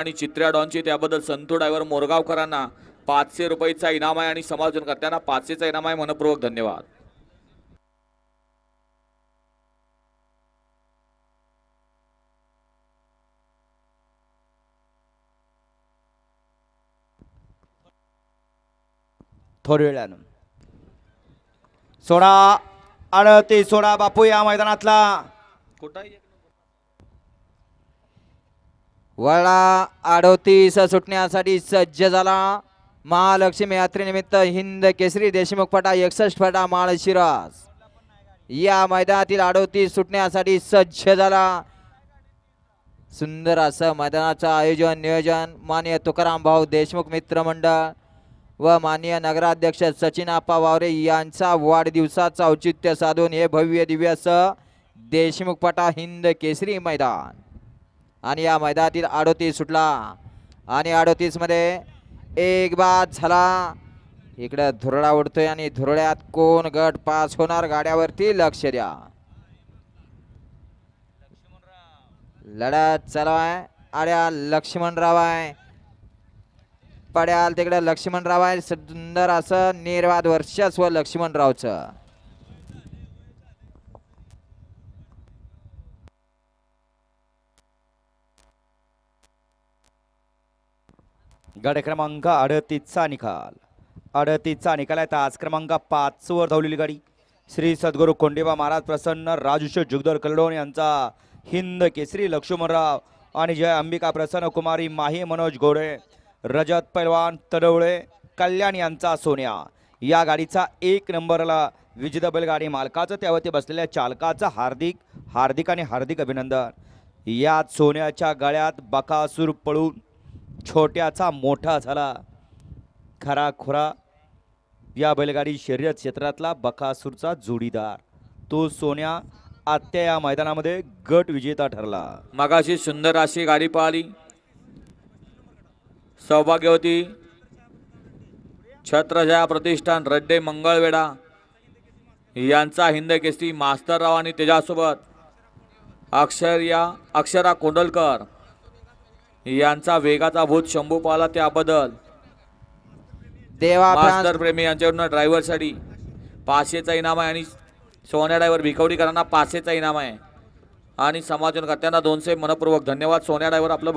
आणि चित्र्या डॉनची त्याबद्दल संतू ड्रायव्हर मोरगावकरांना 500 रुपयाचा इनाम आहे आणि समाजजनकर्त्यांना 500चा इनाम आहे. मनपूर्वक धन्यवाद. थोड्या वेळानं 16-38 बापू या मैदानातला वळा 38 सुटण्यासाठी सज्ज झाला. महालक्ष्मी यात्रेनिमित्त हिंद केसरी देशमुख फटा 61 फटा माळशिरस या मैदानातील 38 सुटण्यासाठी सज्ज झाला. सुंदर असं मैदानाचं आयोजन नियोजन माननीय तुकाराम भाऊ देशमुख मित्र मंडळ व माननीय नगराध्यक्ष सचिन आप्पा वावरे यांचा वाढदिवसाचं औचित्य साधून हे भव्य दिव्य असं देशमुख पटा हिंद केसरी मैदान आणि या मैदानातील 38 सुटला आणि 38 मध्ये एक बाद झाला. इकडे धुरळा उडतोय आणि धुरळ्यात कोण गट पास होणार गाड्यावरती लक्ष द्या. लढत चालू आहे. आड्या लक्ष्मणराव आहे पड्याल तिकडे लक्ष्मणराव आहे. सुंदर असं निर्वाद वर्चस्व लक्ष्मणरावचं. गड क्रमांक 38चा निकाल 38चा निकाल आहे. तास क्रमांक 5 वर धावलेली गाडी श्री सद्गुरू कोंडेबा महाराज प्रसन्न राजुष जुगदर कलडोन यांचा हिंद केसरी लक्ष्मणराव आणि जय अंबिका प्रसन्न कुमारी माही मनोज घोडे रजत पैलवान तडवळे कल्याण यांचा सोन्या. या गाडीचा 1 नंबरला विजित बैलगाडी मालकाचं त्यावरती बसलेल्या चालकाचं हार्दिक अभिनंदन. यात सोन्याच्या गळ्यात बकासूर पळून छोट्याचा मोठा झाला. खराखुरा या बैलगाडी शर्यत क्षेत्रातला बकासूरचा जोडीदार तो सोन्या आत्या या मैदानामध्ये गट विजेता ठरला. मगाशी सुंदर अशी गाडी पाहिली. सौभाग्यवती छत्रजया प्रतिष्ठान रड्डे मंगळवेढा यांचा हिंद केसरी मास्तरराव आणि त्याच्यासोबत अक्षरा कोंडलकर यांचा वेगाचा भूत शंभू पाला त्याबद्दल देवा मास्टर प्रेमी यांच्याकडून ड्रायव्हरसाठी 500चा इनाम आहे आणि सोन्या ड्रायव्हर भिकवडीकरांना 500चा इनाम आहे आणि समाजजनकर्त्यांना 200. मनपूर्वक धन्यवाद. सोन्या ड्रायव्हर आपलं